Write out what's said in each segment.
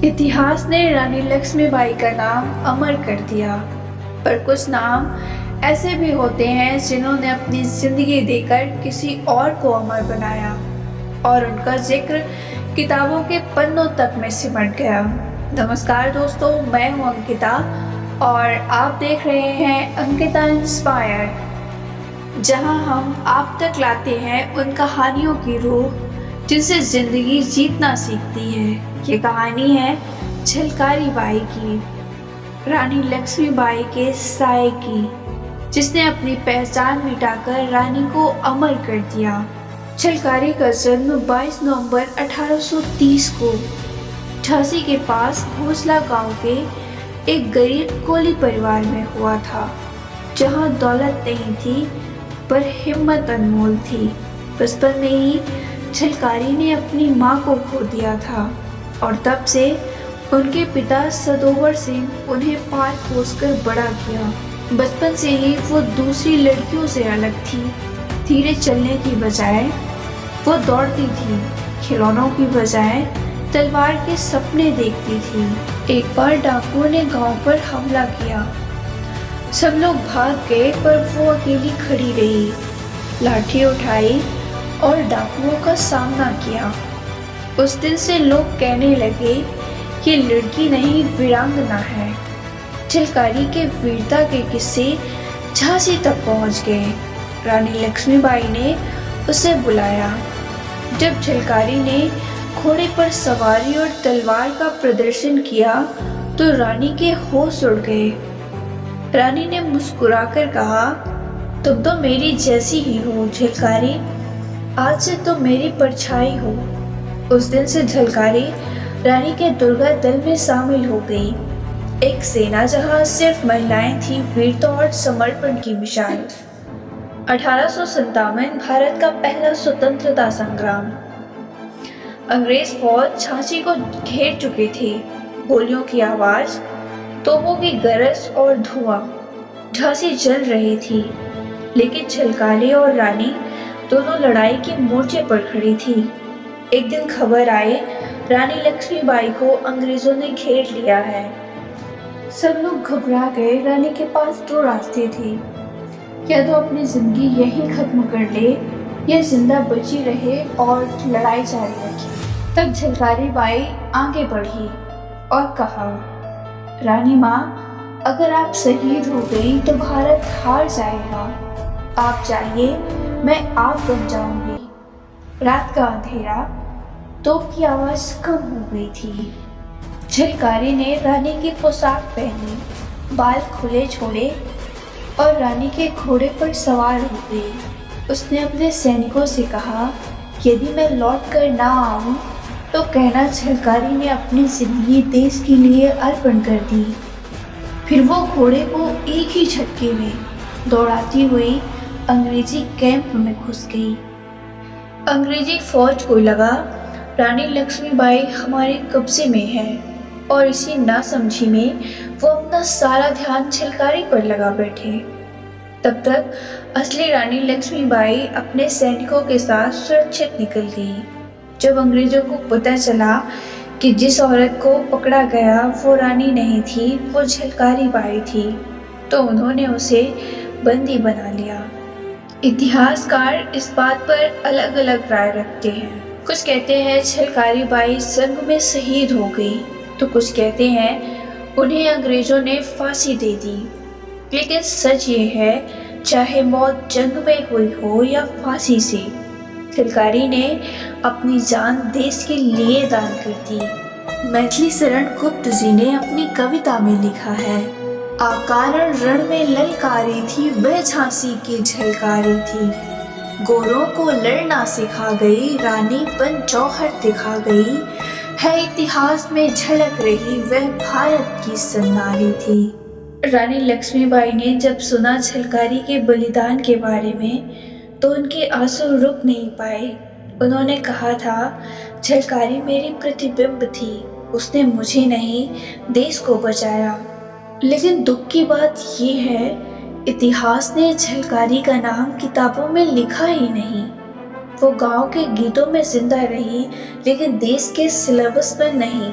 इतिहास ने रानी लक्ष्मीबाई का नाम अमर कर दिया, पर कुछ नाम ऐसे भी होते हैं जिन्होंने अपनी जिंदगी देकर किसी और को अमर बनाया और उनका जिक्र किताबों के पन्नों तक में सिमट गया। नमस्कार दोस्तों, मैं हूं अंकिता और आप देख रहे हैं अंकिता इंस्पायर, जहां हम आप तक लाते हैं उन कहानियों की रूह जिनसे जिंदगी जीतना सीखती है। ये कहानी है झलकारी बाई की, रानी लक्ष्मीबाई के साये की, जिसने अपनी पहचान मिटाकर रानी को अमर कर दिया। झलकारी का जन्म 22 नवंबर 1830 को झांसी के पास भोसला गांव के एक गरीब कोली परिवार में हुआ था, जहां दौलत नहीं थी पर हिम्मत अनमोल थी। बचपन में ही झलकारी ने अपनी मां को खो दिया था और तब से उनके पिता सदोवर सिंह उन्हें पाल पोस कर बड़ा किया। बचपन से ही वो दूसरी लड़कियों से अलग थी। धीरे चलने की बजाय वो दौड़ती थी, खिलौनों की बजाय तलवार के सपने देखती थी। एक बार डाकुओं ने गांव पर हमला किया। सब लोग भाग गए पर वो अकेली खड़ी रही, लाठी उठाई और डाकुओं का सामना किया। उस दिन से लोग कहने लगे कि लड़की नहीं वीरांगना है। झलकारी के वीरता के किस्से झांसी तक पहुंच गए। रानी लक्ष्मीबाई ने उसे बुलाया। जब झलकारी ने घोड़े पर सवारी और तलवार का प्रदर्शन किया तो रानी के होश उड़ गए। रानी ने मुस्कुराकर कहा, तुम तो मेरी जैसी ही हो झलकारी, आज से तुम मेरी परछाई हो। उस दिन से झलकारी रानी के दुर्गा दल में शामिल हो गई, एक सेना जहां सिर्फ महिलाएं थीं, वीरता और समर्पण की मिसाल। 1857 भारत का पहला स्वतंत्रता संग्राम। अंग्रेज फौज झांसी को घेर चुकी थी। गोलियों की आवाज, तोपों की गरज और धुआं, झांसी जल रही थी। लेकिन झलकारी और रानी दोनों लड़ाई के मोर्चे पर खड़ी थी। एक दिन खबर आई, रानी लक्ष्मीबाई को अंग्रेजों ने घेर लिया है। सब लोग घबरा गए। रानी के पास दो रास्ते थे, या तो अपनी जिंदगी यहीं खत्म कर ले या जिंदा बची रहे और लड़ाई जारी रखे। तब झलकारी बाई आगे बढ़ी और कहा, रानी माँ, अगर आप शहीद हो गई तो भारत हार जाएगा। आप जाइए, मैं आग बन जाऊंगी। रात का अंधेरा, तोप की आवाज कम हो गई थी। झलकारी ने रानी की पोशाक पहनी, बाल खुले छोड़े और रानी के घोड़े पर सवार हो गई। उसने अपने सैनिकों से कहा, यदि मैं लौट कर ना आऊं तो कहना झलकारी ने अपनी जिंदगी देश के लिए अर्पण कर दी। फिर वो घोड़े को एक ही झटके में दौड़ाती हुई अंग्रेजी कैंप में घुस गई। अंग्रेजी फौज को लगा रानी लक्ष्मीबाई हमारे कब्जे में है और इसी नासमझी में वो अपना सारा ध्यान झलकारी पर लगा बैठे। तब तक असली रानी लक्ष्मीबाई अपने सैनिकों के साथ सुरक्षित निकल गई। जब अंग्रेजों को पता चला कि जिस औरत को पकड़ा गया वो रानी नहीं थी, वो झलकारी बाई थी, तो उन्होंने उसे बंदी बना लिया। इतिहासकार इस बात पर अलग अलग राय रखते हैं। कुछ कहते हैं झलकारी बाई जंग में शहीद हो गई, तो कुछ कहते हैं उन्हें अंग्रेजों ने फांसी दे दी। लेकिन सच ये है, चाहे मौत जंग में हुई हो या फांसी से, झलकारी ने अपनी जान देश के लिए दान कर दी। मैथिली शरण गुप्त जी ने अपनी कविता में लिखा है, आकारण रण में ललकारी थी, वह झांसी की झलकारी थी। गोरों को लड़ना सिखा गई, रानी बन जौहर दिखा गई। है इतिहास में झलक रही, वह भारत की सन्नारी थी। रानी लक्ष्मीबाई ने जब सुना झलकारी के बलिदान के बारे में तो उनके आंसू रुक नहीं पाए। उन्होंने कहा था, झलकारी मेरी प्रतिबिंब थी, उसने मुझे नहीं देश को बचाया। लेकिन दुख की बात ये है, इतिहास ने झलकारी का नाम किताबों में लिखा ही नहीं। वो गांव के गीतों में जिंदा रही, लेकिन देश के सिलेबस में नहीं।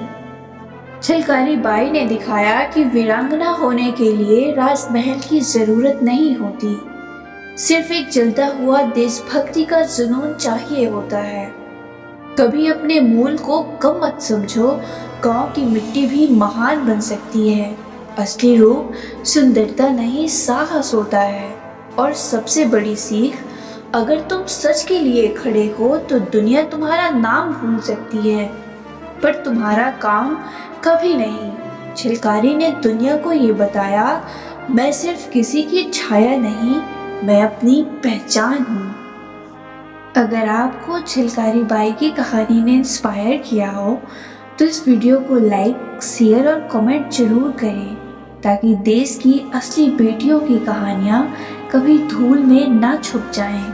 छिलकारी बाई ने दिखाया कि वीरांगना होने के लिए राजमहल की जरूरत नहीं होती, सिर्फ एक जलता हुआ देशभक्ति का जुनून चाहिए होता है। कभी अपने मूल को कम मत समझो, गांव की मिट्टी भी महान बन सकती है। असली रूप सुंदरता नहीं, साहस होता है। और सबसे बड़ी सीख, अगर तुम सच के लिए खड़े हो तो दुनिया तुम्हारा नाम भूल सकती है, पर तुम्हारा काम कभी नहीं। छिलकारी ने दुनिया को ये बताया, मैं सिर्फ किसी की छाया नहीं, मैं अपनी पहचान हूँ। अगर आपको छिलकारी बाई की कहानी ने इंस्पायर किया हो तो इस वीडियो को लाइक, शेयर और कमेंट जरूर करें, ताकि देश की असली बेटियों की कहानियाँ कभी धूल में ना छुप जाएं।